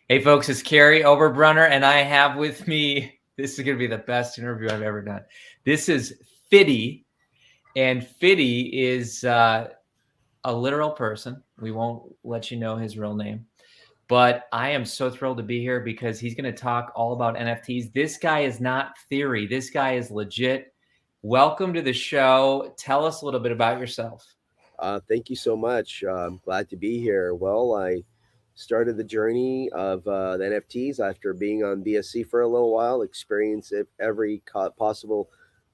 Hey folks, it's Kary Oberbrunner, and I have with me, this is going to be the best interview I've ever done. This is Fity, and Fity is a literal person. We won't let you know his real name, but I am so thrilled to be here because he's going to talk all about NFTs. This guy is not theory. This guy is legit. Welcome to the show. Tell us a little bit about yourself. Thank you so much. I'm glad to be here. Well, I started the journey of the NFTs after being on BSC for a little while, experienced every possible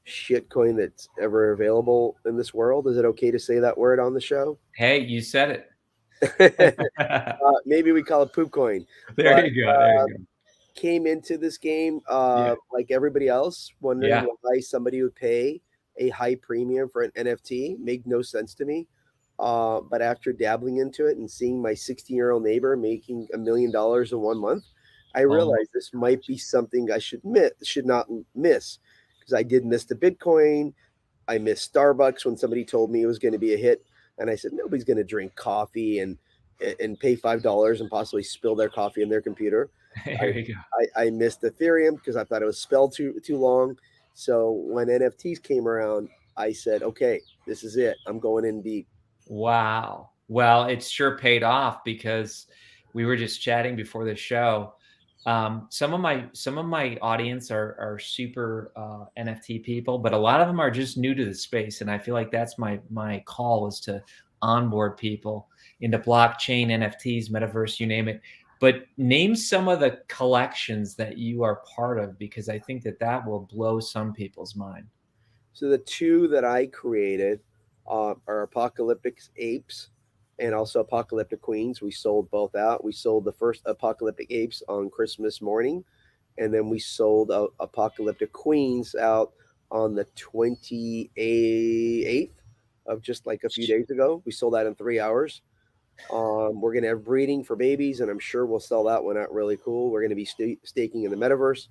shitcoin that's ever available in this world. Is it okay to say that word on the show? Hey, you said uh, it. maybe we call it poop coin. There But you go. There you go. came into this game Yeah. like everybody else, wondering Yeah. why somebody would pay a high premium for an NFT. Made no sense to me. But after dabbling into it and seeing my 16-year-old neighbor making $1 million in 1 month, I Oh, realized this might be something I should not miss, because I did miss the Bitcoin. I missed Starbucks when somebody told me it was going to be a hit, and I said nobody's going to drink coffee and pay $5 and possibly spill their coffee in their computer. I there you go. I missed Ethereum because I thought it was spelled too long. So when NFTs came around, I said, okay, this is it. I'm going in deep. Wow. Well, it's sure paid off because we were just chatting before the show. Some of my audience are super NFT people, but a lot of them are just new to the space, and I feel like that's my call is to onboard people into blockchain, NFTs, metaverse, you name it. But name some of the collections that you are part of, because I think that will blow some people's mind. So the two that I created are Apocalyptic Apes and also Apocalyptic Queens. We sold both out. We sold the first Apocalyptic Apes on Christmas morning, and then we sold Apocalyptic Queens out on the 28th of just like a few days ago. We sold that in 3 hours. We're going to have breeding for babies, and I'm sure we'll sell that one out really cool. We're going to be staking in the metaverse.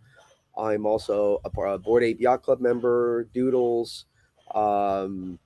I'm also a Board Ape Yacht Club member, Doodles, um,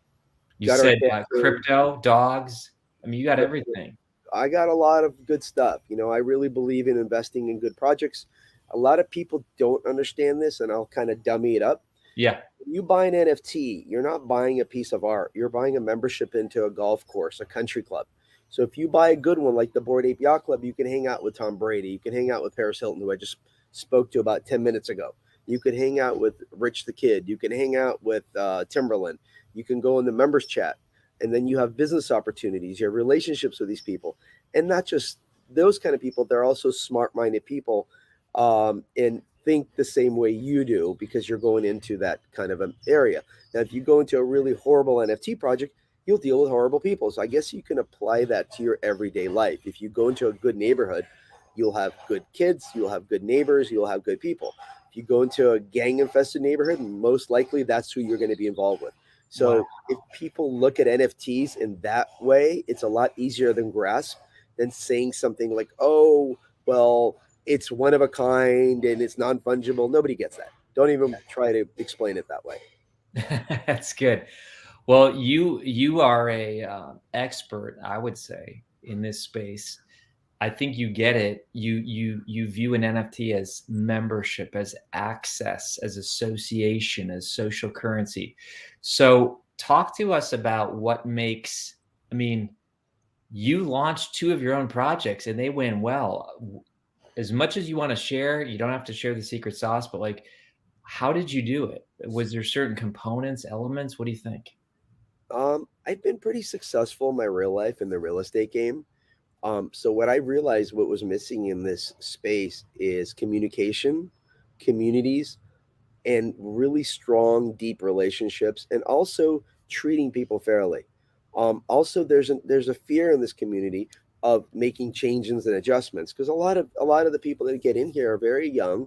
You Gutter said Culture. crypto, dogs. I mean, you got everything. I got a lot of good stuff. I really believe in investing in good projects. A lot of people don't understand this, and I'll kind of dummy it up. Yeah. When you buy an NFT, you're not buying a piece of art. You're buying a membership into a golf course, a country club. So if you buy a good one like the Board Ape Yacht Club, you can hang out with Tom Brady. You can hang out with Paris Hilton, who I just spoke to about 10 minutes ago. You could hang out with Rich the Kid. You can hang out with Timberland. You can go in the members chat. And then you have business opportunities. You have relationships with these people. And not just those kind of people, they're also smart minded people, and think the same way you do because you're going into that kind of an area. Now, if you go into a really horrible NFT project, you'll deal with horrible people. So I guess you can apply that to your everyday life. If you go into a good neighborhood, you'll have good kids, you'll have good neighbors, you'll have good people. If you go into a gang infested neighborhood, most likely that's who you're going to be involved with. Wow. So if people look at NFTs in that way, it's a lot easier than grasp than saying something like, oh, well, it's one of a kind and it's non fungible. Nobody gets that. Don't even try to explain it that way. That's good. Well, you are a expert, I would say, in this space. I think you get it. You view an NFT as membership, as access, as association, as social currency. So talk to us about what makes, I mean, you launched two of your own projects and they went well. As much as you want to share, you don't have to share the secret sauce, but like, how did you do it? Was there certain components, elements? What do you think? I've been pretty successful in my real life in the real estate game. So what I realized what was missing in this space is communication, communities, and really strong, deep relationships, and also treating people fairly. Also, there's a fear in this community of making changes and adjustments because a lot of the people that get in here are very young,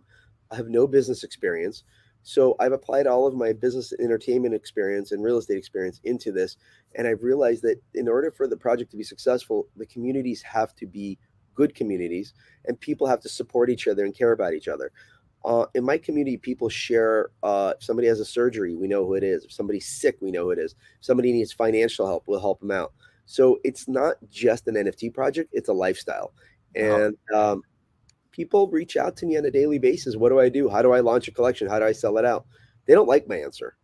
have no business experience. So I've applied all of my business entertainment experience and real estate experience into this, and I've realized that in order for the project to be successful, the communities have to be good communities, and people have to support each other and care about each other. In my community, people share. If somebody has a surgery, we know who it is. If somebody's sick, we know who it is. If somebody needs financial help, we'll help them out. So it's not just an NFT project; it's a lifestyle. Oh, And People reach out to me on a daily basis. What do I do? How do I launch a collection? How do I sell it out? They don't like my answer.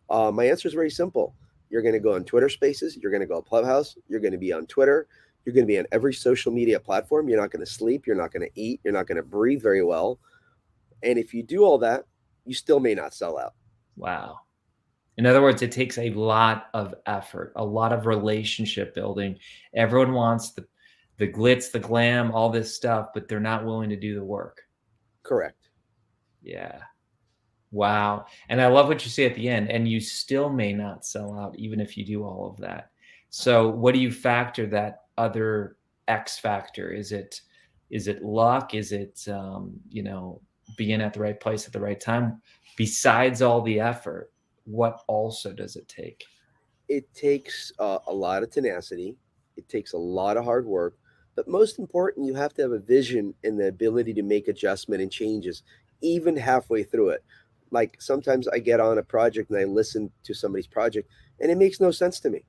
My answer is very simple. You're going to go on Twitter Spaces. You're going to go on Clubhouse. You're going to be on Twitter. You're going to be on every social media platform. You're not going to sleep. You're not going to eat. You're not going to breathe very well. And if you do all that, you still may not sell out. Wow. In other words, it takes a lot of effort, a lot of relationship building. Everyone wants the glitz, the glam, all this stuff, but they're not willing to do the work. Correct. Yeah. Wow. And I love what you say at the end, and you still may not sell out even if you do all of that. So what do you factor that other X factor? Is it luck? Is it being at the right place at the right time? Besides all the effort, what also does it take? It takes a lot of tenacity. It takes a lot of hard work. But most important, you have to have a vision and the ability to make adjustment and changes, even halfway through it. Like sometimes I get on a project and I listen to somebody's project and it makes no sense to me.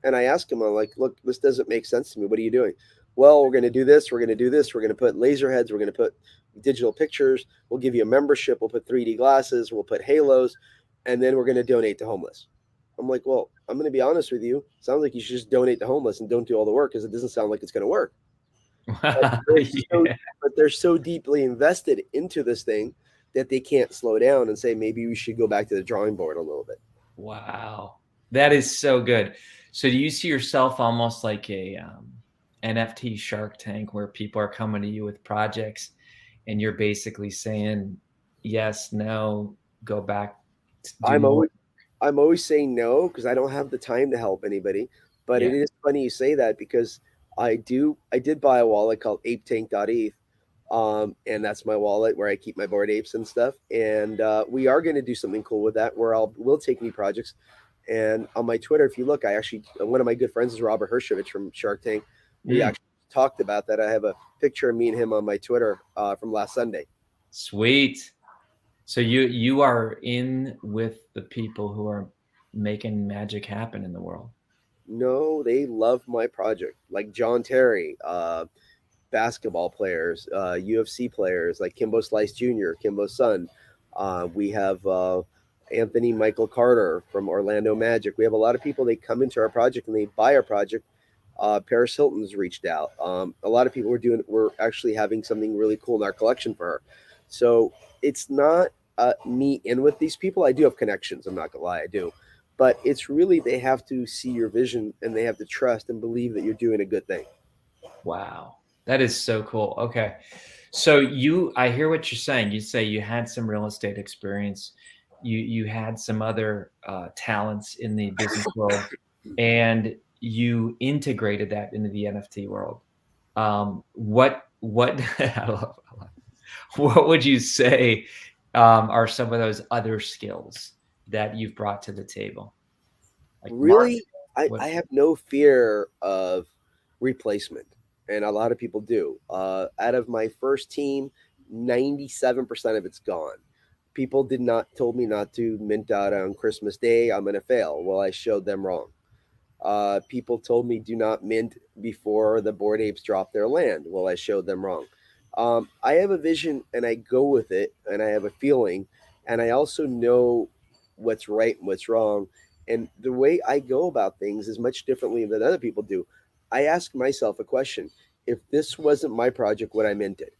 And I ask them, I'm like, look, this doesn't make sense to me. What are you doing? Well, we're going to do this. We're going to do this. We're going to put laser heads. We're going to put digital pictures. We'll give you a membership. We'll put 3D glasses. We'll put halos. And then we're going to donate to homeless. I'm like, well, I'm going to be honest with you. Sounds like you should just donate to homeless and don't do all the work because it doesn't sound like it's going to work. But they're, so, Yeah. but they're so deeply invested into this thing that they can't slow down and say, maybe we should go back to the drawing board a little bit. Wow. That is so good. So do you see yourself almost like a NFT Shark Tank where people are coming to you with projects and you're basically saying yes, no, go back to do I'm more? always I'm always saying no because I don't have the time to help anybody. But Yeah. it is funny you say that because I did buy a wallet called Ape.eth. And that's my wallet where I keep my board apes and stuff. And we are going to do something cool with that where we'll take new projects. And on my Twitter, if you look, I actually one of my good friends is Robert Hershkovich from Shark Tank. We Mm, actually talked about that. I have a picture of me and him on my Twitter from last Sunday. sweet. So you are in with the people who are making magic happen in the world. No, they love my project, like John Terry, basketball players, UFC players like Kimbo Slice Jr., Kimbo's son. We have Anthony Michael Carter from Orlando Magic. We have a lot of people. They come into our project and they buy our project. Paris Hilton's reached out. A lot of people we're actually having something really cool in our collection for her. So it's not me in with these people. I do have connections. I'm not gonna lie, I do. But it's really they have to see your vision and they have to trust and believe that you're doing a good thing. Wow. That is so cool. Okay. So I hear what you're saying. You say you had some real estate experience. You had some other talents in the business world, and you integrated that into the NFT world. What what would you say are some of those other skills that you've brought to the table, like Really, marketing? I What? have no fear of replacement, and a lot of people do. Out of my first team, 97% of it's gone. People did not told me not to mint data on Christmas Day. I'm gonna fail. Well, I showed them wrong. People told me do not mint before the board apes drop their land. Well, I showed them wrong. I have a vision and I go with it, and I have a feeling, and I also know what's right and what's wrong. And the way I go about things is much differently than other people do. I ask myself a question: if this wasn't my project, would I mint it?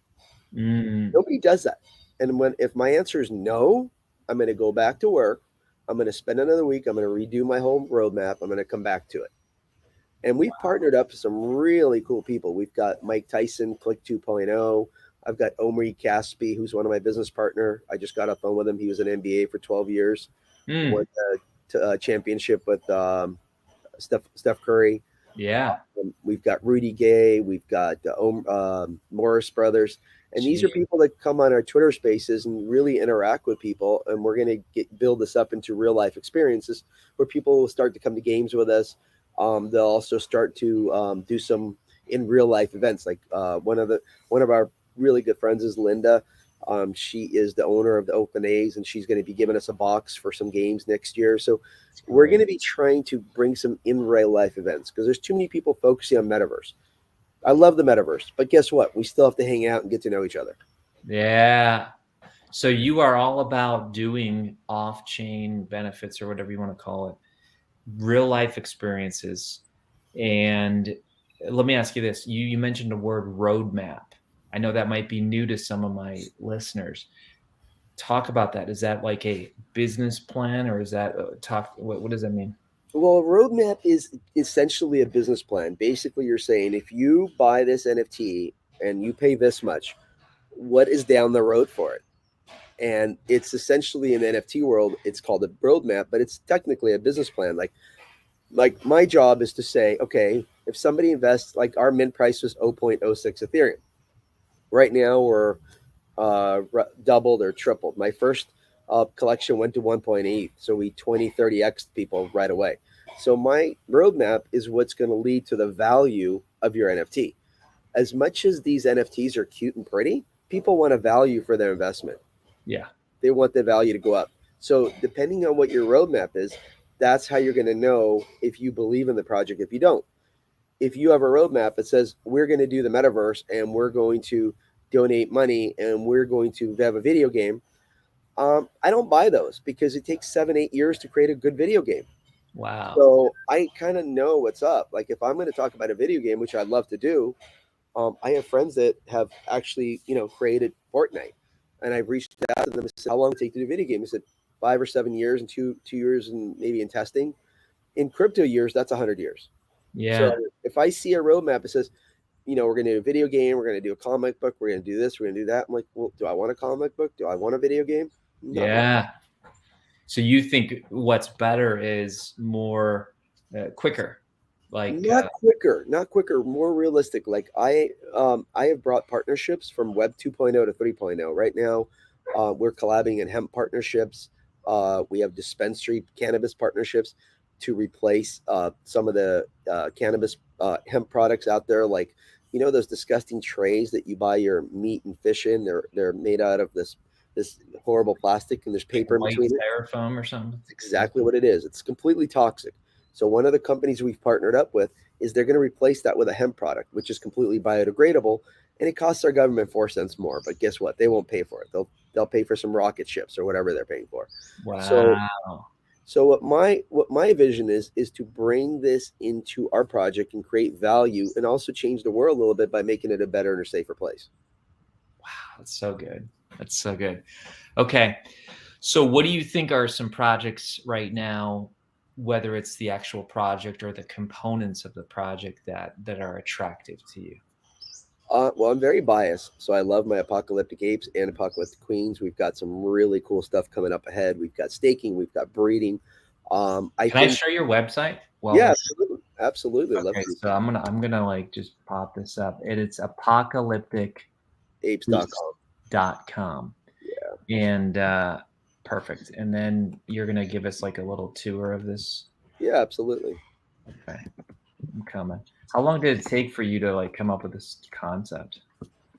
Mm, Nobody does that. And if my answer is no, I'm going to go back to work. I'm going to spend another week. I'm going to redo my whole roadmap. I'm going to come back to it. And we've partnered up with some really cool people. We've got Mike Tyson, Click 2.0. I've got Omri Caspi, who's one of my business partner. I just got off phone with him. He was an NBA for 12 years. Won mm, the championship with Steph Curry. yeah. We've got Rudy Gay. We've got the Morris brothers. And these are Gee. people that come on our Twitter spaces and really interact with people. And we're going to build this up into real life experiences where people will start to come to games with us. They'll also start to do some in real life events. Like one of our really good friends is Linda. She is the owner of the Oakland A's, and she's going to be giving us a box for some games next year. So That's we're going great. to be trying to bring some in real life events because there's too many people focusing on metaverse. I love the metaverse, but guess what? We still have to hang out and get to know each other. Yeah. So you are all about doing off-chain benefits or whatever you want to call it, real life experiences. And let me ask you this. You mentioned the word roadmap. I know that might be new to some of my listeners. Talk about that. Is that like a business plan, or is that what does that mean? Well, a roadmap is essentially a business plan. Basically, you're saying if you buy this NFT and you pay this much, what is down the road for it? And it's essentially in the NFT world, it's called a roadmap, but it's technically a business plan. Like my job is to say, okay, if somebody invests, like our mint price was 0.06 Ethereum. Right now we're doubled or tripled. My first collection went to 1.8, so we 20, 30x people right away. So my roadmap is what's going to lead to the value of your NFT. As much as these NFTs are cute and pretty, people want a value for their investment. Yeah. They want the value to go up. So depending on what your roadmap is, that's how you're going to know if you believe in the project. If you don't, if you have a roadmap that says we're going to do the metaverse and we're going to donate money and we're going to have a video game, I don't buy those because it takes 7, 8 years to create a good video game. Wow. So I kind of know what's up. Like if I'm going to talk about a video game, which I'd love to do, I have friends that have actually, created Fortnite, and I've reached out to them and said, "How long does it take to do a video game?" They said 5 or 7 years, and 2 years, and maybe in testing. In crypto years, that's 100 years. So Yeah. if I see a roadmap that says, we're going to do a video game, we're going to do a comic book, we're going to do this, we're going to do that. I'm like, well, do I want a comic book? Do I want a video game? No, Yeah. So you think what's better is more quicker, like not quicker, more realistic. Like I have brought partnerships from Web 2.0 to 3.0. Right now, we're collabing in hemp partnerships. We have dispensary cannabis partnerships to replace some of the cannabis hemp products out there. Like those disgusting trays that you buy your meat and fish in. They're made out of this horrible plastic, and there's paper in white between it. styrofoam or something. It's exactly what it is. It's completely toxic. So one of the companies we've partnered up with is they're going to replace that with a hemp product, which is completely biodegradable, and it costs our government 4 cents more. But guess what? They won't pay for it. They'll pay for some rocket ships or whatever they're paying for. So Wow. so what my vision is to bring this into our project and create value and also change the world a little bit by making it a better and a safer place. Wow, that's so good. That's so good. Okay. So what do you think are some projects right now, whether it's the actual project or the components of the project that are attractive to you? Well, I'm very biased, so I love my apocalyptic apes and apocalyptic queens. We've got some really cool stuff coming up ahead. We've got staking, we've got breeding. I Can I think, share your website? Well, yeah, absolutely, absolutely, love okay, to. so I'm gonna like just pop this up. It's apocalypticapes.com. Apes.com. Yeah, And perfect. And then you're gonna give us like a little tour of this. yeah, absolutely. Okay, I'm coming. How long did it take for you to like come up with this concept?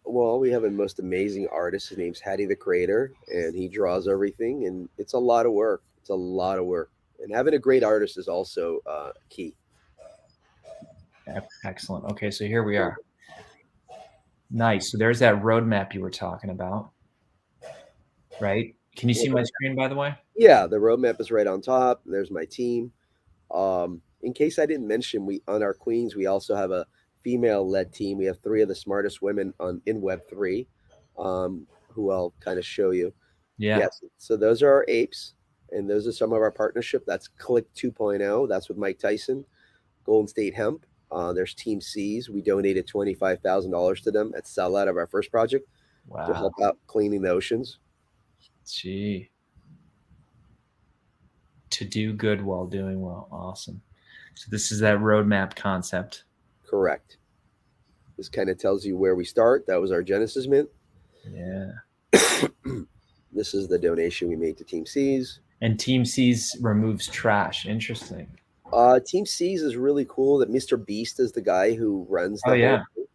Well, we have a most amazing artist. His name's Hattie the Creator, and he draws everything, and it's a lot of work. It's a lot of work, and having a great artist is also key. Excellent. Okay, so here we are. Nice. So there's that roadmap you were talking about, right? Can you see my screen, by the way? Yeah, the roadmap is right on top. There's my team. In case I didn't mention, we on our queens we also have a female-led team. We have three of the smartest women on in Web3, who I'll kind of show you. Yeah. Yes, so those are our apes, and those are some of our partnership. That's Click 2.0. That's with Mike Tyson, Golden State Hemp. There's Team C's. We donated $25,000 to them at sellout of our first project to Wow. help out cleaning the oceans. Gee. To do good while doing well. Awesome. So this is that roadmap concept. Correct. This kind of tells you where we start. That was our Genesis mint. Yeah. This is the donation we made to Team C's. And Team C's removes trash. Interesting. Team C's is really cool. That Mr. Beast is the guy who runs the Oh whole yeah. thing.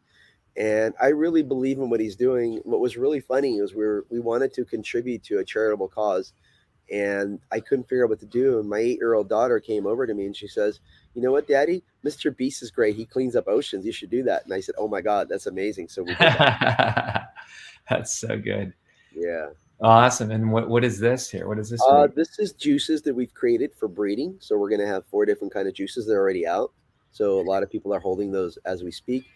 And I really believe in what he's doing. What was really funny is we wanted to contribute to a charitable cause, and I couldn't figure out what to do. And my 8-year-old daughter came over to me and she says, "You know what, Daddy? Mr. Beast is great. He cleans up oceans. You should do that." And I said, "Oh my God, that's amazing." So we did that. That's so good. Yeah. Awesome. And what is this here? What is this for you? This is juices that we've created for breeding. So we're going to have 4 different kind of juices that are already out. So a lot of people are holding those as we speak.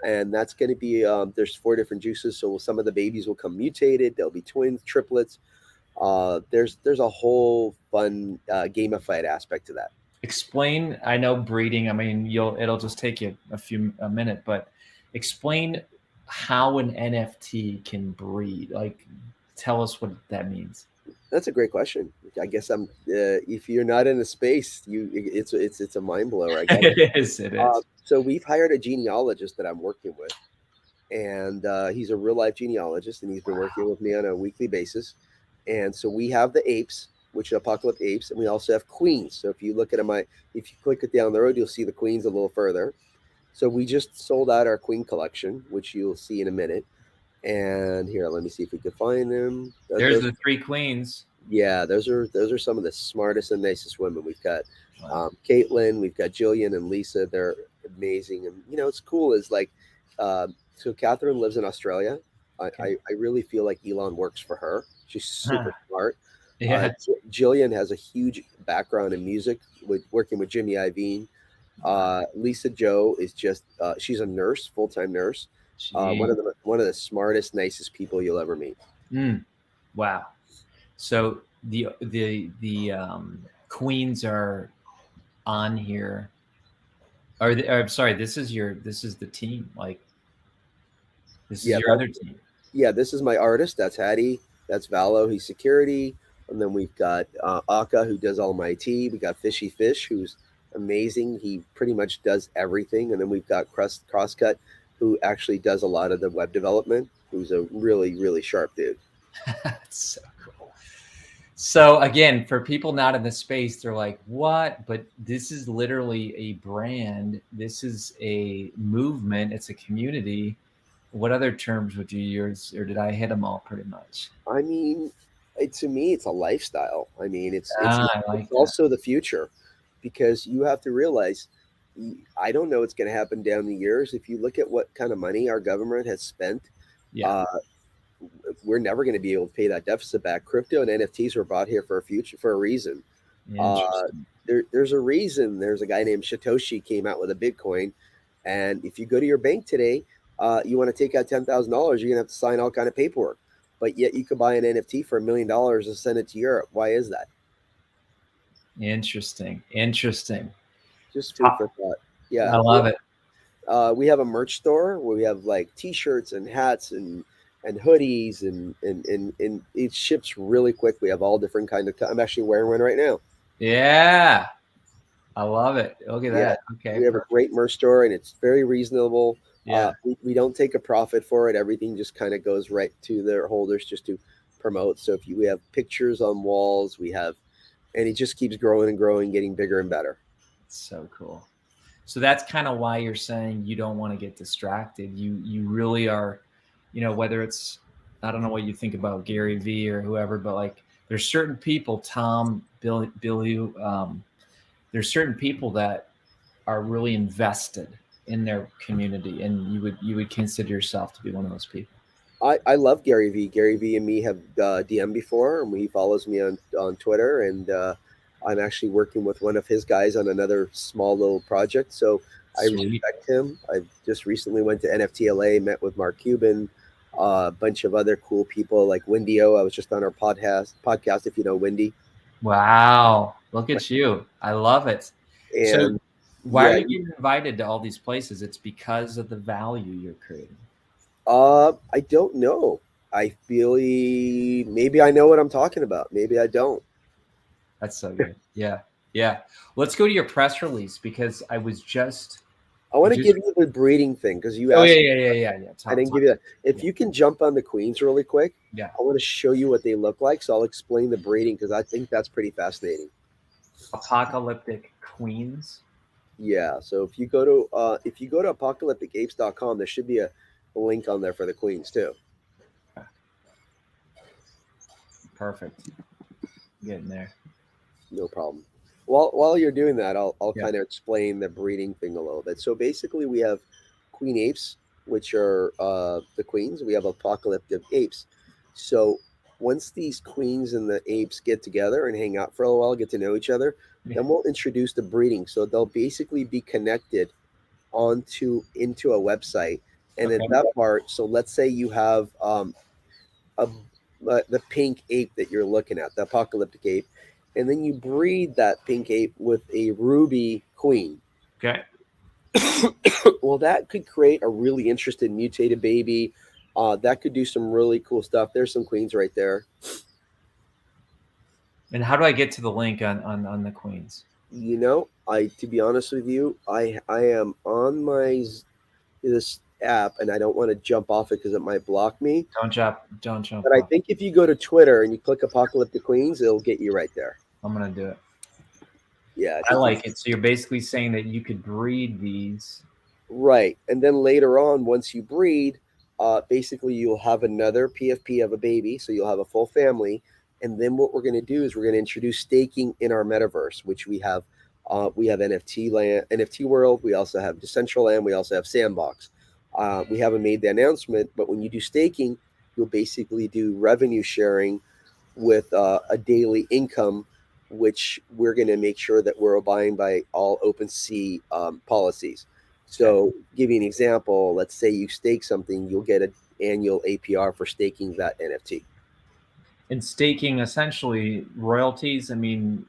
And that's going to be, there's 4 different juices. So some of the babies will come mutated. There'll be twins, triplets. There's a whole fun gamified aspect to that. Explain, I know breeding, I mean, it'll just take you a minute, but explain how an NFT can breed. Like, tell us what that means. That's a great question. I guess if you're not in the space, it's a mind blower. I get it. It is, it is. So we've hired a genealogist that I'm working with, and he's a real life genealogist, and he's been working with me on a weekly basis. And so we have the apes, which are apocalyptic apes, and we also have queens. So if you look at if you click it down the road, you'll see the queens a little further. So we just sold out our queen collection, which you'll see in a minute. And here, let me see if we can find them. There's the 3 queens. Yeah, those are some of the smartest and nicest women. We've got Wow. Caitlin, we've got Jillian and Lisa. They're amazing, and it's cool. Is like, so Catherine lives in Australia. Okay. I really feel like Elon works for her. She's super smart. Yeah. Jillian has a huge background in music, with working with Jimmy Iovine. Lisa Joe is just she's a nurse, full-time nurse. One of the smartest, nicest people you'll ever meet. Wow. So the queens are on here. Or I'm sorry, this is the team. Like, this is your other team. Yeah, this is my artist. That's Hattie. That's Valo. He's security. And then we've got Aka, who does all my IT. We got Fishy Fish, who's amazing. He pretty much does everything. And then we've got Crosscut, who actually does a lot of the web development, who's a really, really sharp dude. That's so cool. So again, for people not in the space, they're like, what? But this is literally a brand. This is a movement. It's a community. What other terms would you use, or did I hit them all pretty much? I mean, to me, it's a lifestyle. I mean, it's like also the future, because you have to realize, I don't know what's going to happen down the years. If you look at what kind of money our government has spent, yeah. We're never going to be able to pay that deficit back. Crypto and NFTs were brought here for a reason. There's a reason. There's a guy named Satoshi came out with a Bitcoin, and if you go to your bank today, you want to take out $10,000, you're gonna have to sign all kind of paperwork. But yet you could buy an NFT for $1 million and send it to Europe. Why is that? Interesting. Just food for thought. Yeah, I love it. We have a merch store where we have like T-shirts and hats and hoodies, and it ships really quick. We have all different kind of. I'm actually wearing one right now. Yeah, I love it. Look at that. Okay, we have a great merch store, and it's very reasonable. Yeah, we don't take a profit for it. Everything just kind of goes right to their holders, just to promote. So we have pictures on walls, and it just keeps growing and growing, getting bigger and better. It's so cool. So that's kind of why you're saying you don't want to get distracted. You really are, whether it's, I don't know what you think about Gary V or whoever, but like there's certain people, Tom, Billy, there's certain people that are really invested in their community, and you would consider yourself to be one of those people. I love Gary V. Gary V and me have DM before, and he follows me on Twitter, and I'm actually working with one of his guys on another small little project. So I respect him. I just recently went to NFT LA, met with Mark Cuban, a bunch of other cool people like Wendy-O. I was just on our podcast, if you know Wendy. Wow, look at you. I love it. And so why are you getting invited to all these places? It's because of the value you're creating. I don't know. I feel maybe I know what I'm talking about. Maybe I don't. That's so good. Yeah. Let's go to your press release, because I want to give you the breeding thing, because you asked. Oh yeah. I didn't give you that. If you can jump on the queens really quick, I want to show you what they look like. So I'll explain the breeding, because I think that's pretty fascinating. Apocalyptic queens. Yeah. So if you go to apocalypticapes.com, there should be a link on there for the queens too. Perfect. getting there. No problem. While you're doing that, I'll Yeah. kind of explain the breeding thing a little bit. So basically, we have queen apes, which are the queens. We have apocalyptic apes. So once these queens and the apes get together and hang out for a while, get to know each other, Yeah. then we'll introduce the breeding. So they'll basically be connected onto into a website, and at Okay. that part, so let's say you have a, the pink ape that you're looking at, the apocalyptic ape, and then you breed that pink ape with a ruby queen. Okay. Well, that could create a really interesting mutated baby. That could do some really cool stuff. There's some queens right there. And how do I get to the link on the queens? I to be honest with you, I am on this app, and I don't want to jump off it because it might block me. Don't jump But I off. think if you go to Twitter and you click Apocalyptic Queens, it'll get you right there. I'm gonna do it. Yeah, I it's like it. So you're basically saying that you could breed these. right. And then later on, once you breed, basically you'll have another PFP of a baby, so you'll have a full family. And then what we're going to do is we're going to introduce staking in our metaverse, which we have. We have NFT land, NFT world. We also have Decentraland. We also have Sandbox. We haven't made the announcement, but when you do staking, you'll basically do revenue sharing with a daily income, which we're going to make sure that we're abiding by all OpenSea policies. Okay. So, give you an example. Let's say you stake something, you'll get an annual APR for staking that NFT. And staking essentially royalties. I mean,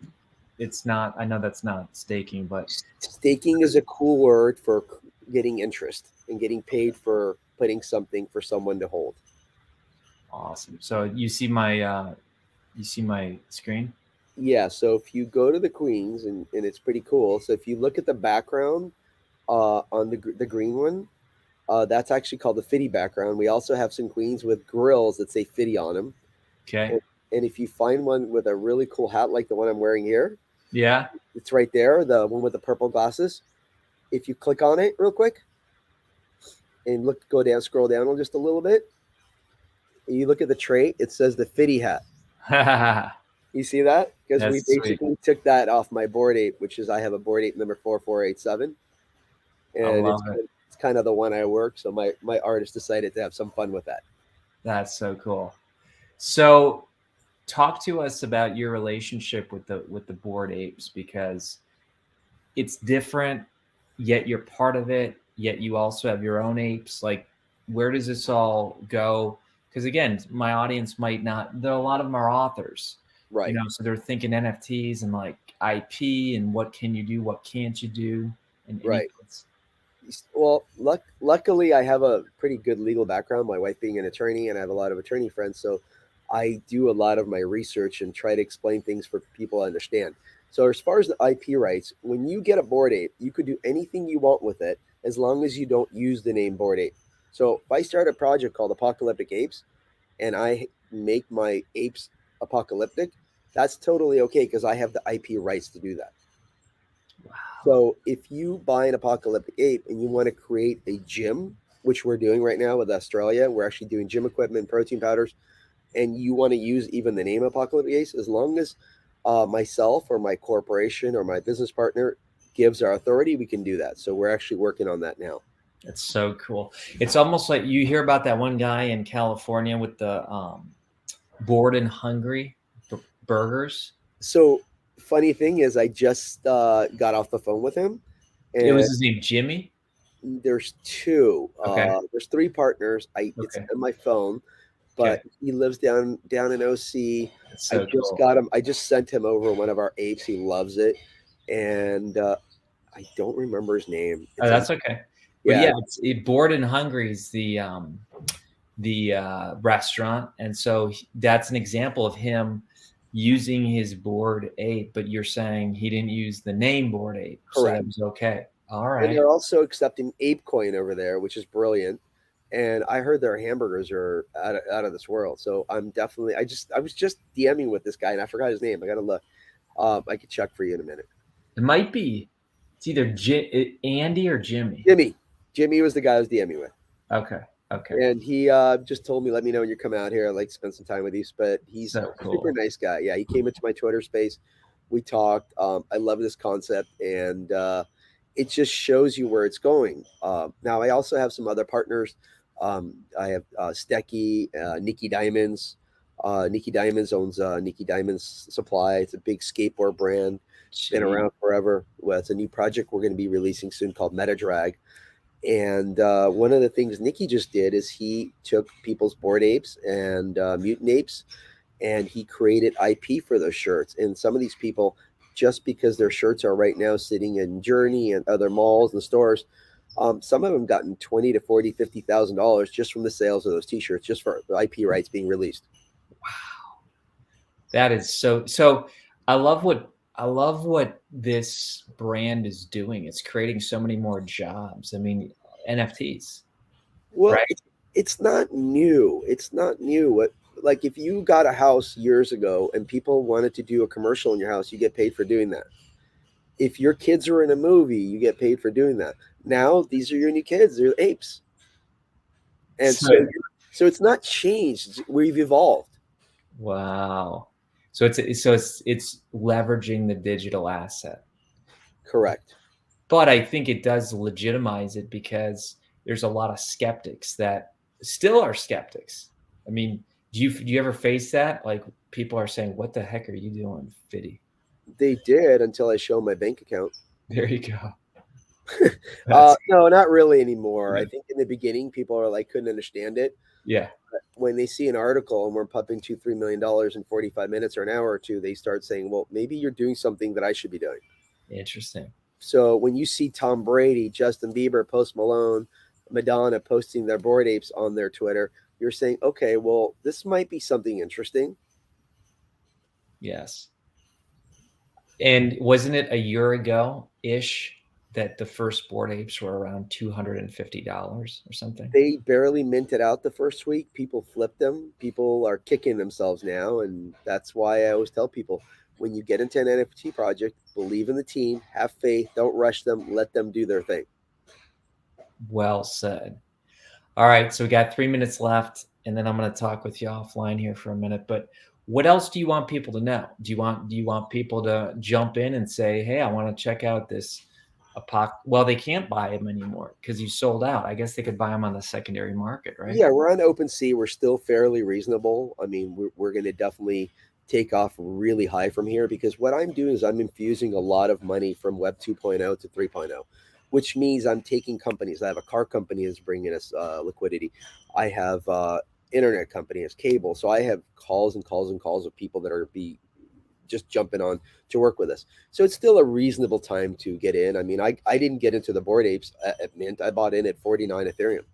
it's not. I know that's not staking, but Staking is a cool word for getting interest and getting paid for putting something for someone to hold. awesome. So you see my screen. Yeah, so if you go to the Queens, and it's pretty cool. So if you look at the background on the green one, that's actually called the Fity background. We also have some queens with grills that say Fity on them. Okay. And if you find one with a really cool hat like the one I'm wearing here, Yeah. it's right there, the one with the purple glasses. If you click on it real quick and go down, scroll down just a little bit, and you look at the trait, it says the Fity hat. You see that? Because we That's sweet. basically took that off my board ape, which is I have a board ape number 4487, I and love it. it's kind of the one I work. So my artist decided to have some fun with that. That's so cool. So talk to us about your relationship with the bored apes, because it's different, yet you're part of it, yet you also have your own apes. Like, where does this all go? Because again, my audience might not, there are a lot of them are authors, Right. so they're thinking NFTs and like IP and what can you do, what can't you do, and any Right. Well, luckily, I have a pretty good legal background. My wife being an attorney, and I have a lot of attorney friends. So I do a lot of my research and try to explain things for people to understand. So as far as the IP rights, when you get a board ape, you could do anything you want with it as long as you don't use the name board ape. So if I start a project called Apocalyptic Apes and I make my apes apocalyptic, that's totally okay because I have the IP rights to do that. Wow. So if you buy an apocalyptic ape and you want to create a gym, which we're doing right now with Australia, we're actually doing gym equipment, protein powders, and you want to use even the name apocalyptic apes, as long as myself or my corporation or my business partner gives our authority, we can do that. So we're actually working on that now. It's so cool. It's almost like you hear about that one guy in California with the bored and hungry burgers. So funny thing is, I just got off the phone with him, It and was his name, Jimmy. there's two. Okay. There's three partners. It's Okay. on my phone, Okay. but he lives down in OC. That's I so just cool. got him. I just sent him over one of our apes. He loves it, and I don't remember his name. Oh, It's a that's okay. But yeah, yeah, Bored and Hungry is the restaurant, and so that's an example of him using his Bored Ape. But you're saying he didn't use the name Bored Ape, so that correct. was okay. All And right. they're also accepting ApeCoin over there, which is brilliant. And I heard their hamburgers are out of this world. So I'm definitely. I was just DMing with this guy, and I forgot his name. I gotta look. I could check for you in a minute. It might be. It's either Andy or Jimmy. Jimmy. Jimmy was the guy I was DMing with. Okay. Okay. And he just told me, let me know when you come out here. I'd like to spend some time with you. But he's So a super cool. nice guy. Yeah, he came into my Twitter space. We talked. I love this concept, and it just shows you where it's going. Now, I also have some other partners. I have Stecky, Nikki Diamonds. Nikki Diamonds owns Nikki Diamonds Supply. It's a big skateboard brand. It's been Gee. around forever. Well, it's a new project we're going to be releasing soon called Meta Drag. And one of the things Nikki just did is he took people's board apes and mutant apes, and he created IP for those shirts. And some of these people, just because their shirts are right now sitting in Journey and other malls and stores, some of them gotten 20 to 40, $50,000 just from the sales of those T-shirts, just for IP rights being released. That is so. I love what this brand is doing. It's creating so many more jobs. I mean, NFTs, Well, right? it's not new. It's not new. What Like if you got a house years ago and people wanted to do a commercial in your house, you get paid for doing that. If your kids are in a movie, you get paid for doing that. Now these are your new kids; they're apes, and So so it's not changed. We've evolved. wow. So it's leveraging the digital asset. Correct. But I think it does legitimize it because there's a lot of skeptics that still are skeptics. I mean, do you ever face that? Like people are saying, "What the heck are you doing, Fitty?" They did until I show my bank account. There you go. That's No, not really anymore. I good. think in the beginning, people are like couldn't understand it. Yeah, When they see an article and we're pumping $2, $3 million in 45 minutes or an hour or two, they start saying, "Well, maybe you're doing something that I should be doing." interesting. So when you see Tom Brady, Justin Bieber, Post Malone, Madonna posting their board apes on their Twitter, you're saying, okay, well, this might be something interesting. Yes. And wasn't it a year ago ish that the first board apes were around $250 or something? They barely minted out the first week. People flipped them. People are kicking themselves now. And that's why I always tell people when you get into an NFT project, believe in the team, have faith, don't rush them, let them do their thing. Well said. All right, so we got 3 minutes left, and then I'm going to talk with you offline here for a minute. But what else do you want people to know? Do you want people to jump in and say, "Hey, I want to check out this apoc"? Well, they can't buy them anymore because you sold out. I guess they could buy them on the secondary market, right? Yeah, we're on OpenSea. We're still fairly reasonable. I mean, we're going to definitely take off really high from here because what I'm doing is I'm infusing a lot of money from Web 2.0 to 3.0, which means I'm taking companies. I have a car company that's bringing us liquidity. I have internet company as cable. So I have calls and calls and calls of people that are be just jumping on to work with us. So it's still a reasonable time to get in. I mean, I didn't get into the board apes at Mint. I bought in at 49 Ethereum. Wow,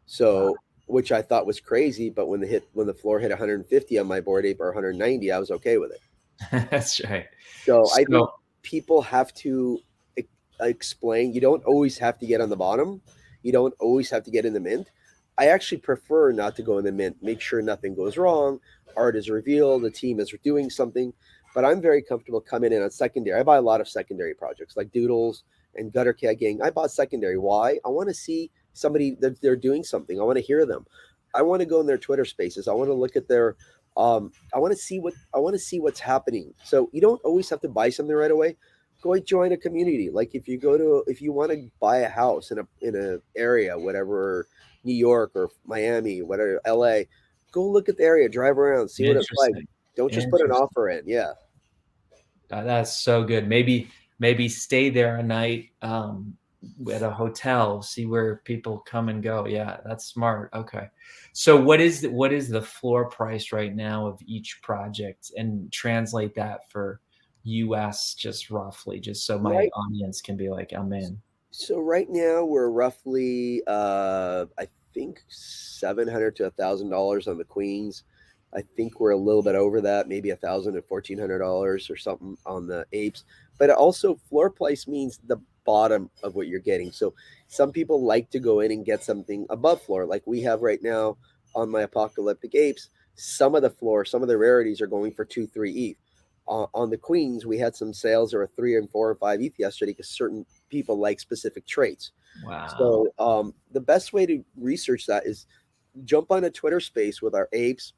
So, which I thought was crazy, but when the floor hit 150 on my board ape or 190, I was okay with it. that's right. So I think So people have to explain. You don't always have to get on the bottom. You don't always have to get in the mint. I actually prefer not to go in the mint. Make sure nothing goes wrong. Art is revealed. The team is doing something. But I'm very comfortable coming in on secondary. I buy a lot of secondary projects like Doodles and Gutter Cat Gang. I bought secondary. Why? I want to see somebody that they're doing something. I want to hear them. I want to go in their Twitter spaces. I want to look at their I want to see what's happening. So you don't always have to buy something right away. Go join a community. Like if you want to buy a house in a area, whatever, New York or Miami, whatever, LA, go look at the area, drive around, see what it's like. interesting. Don't just put an Interesting. offer in. Yeah. That's so good. Maybe stay there a night at a hotel, see where people come and go. Yeah, that's smart. Okay. So what is the floor price right now of each project and translate that for US just roughly, just so my Right. audience can be like, I'm in. So right now we're roughly I think $700 to $1,000 on the queens. I think we're a little bit over that, maybe $1,000 to $1,400 or something on the apes. But also floor price means the bottom of what you're getting. So some people like to go in and get something above floor, like we have right now on my apocalyptic apes. Some of the floor, some of the rarities are going for 2, 3 ETH. On the queens, we had some sales that were 3 and 4 and 5 ETH yesterday because certain people like specific traits. Wow. So the best way to research that is jump on a Twitter space with our apes.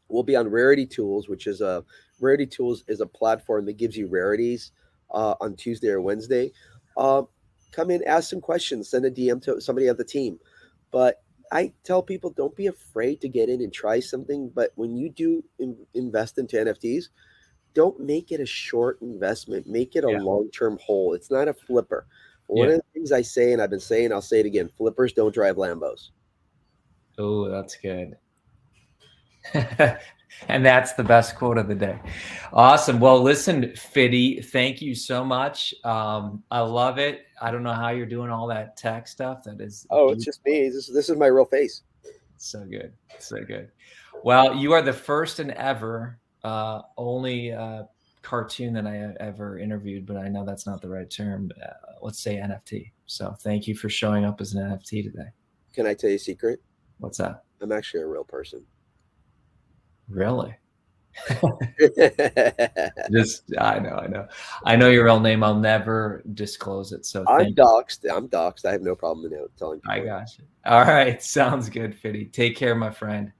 We'll be on Rarity Tools, which is a Rarity Tools is a platform that gives you rarities on Tuesday or Wednesday. Um, Come in, ask some questions, send a DM to somebody on the team. But I tell people don't be afraid to get in and try something. But when you do invest into NFTs, don't make it a short investment. Make it a Yeah. long-term hold. It's not a flipper. One of Yeah. the things I say, and I've been saying, I'll say it again: flippers don't drive Lambos. Oh, that's good. And that's the best quote of the day. Awesome. Well, listen, Fity, thank you so much. I love it. I don't know how you're doing all that tech stuff. That is Oh, it's just beautiful. me. This is my real face. So good. So good. Well, you are the first and ever only cartoon that I ever interviewed, but I know that's not the right term. Let's say NFT. So thank you for showing up as an NFT today. Can I tell you a secret? What's that? I'm actually a real person. Really? Just I know your real name. I'll never disclose it. So I'm thank you. doxxed. I'm doxxed. I have no problem in telling I people. got you. All right. Sounds good, Fitty. Take care, my friend.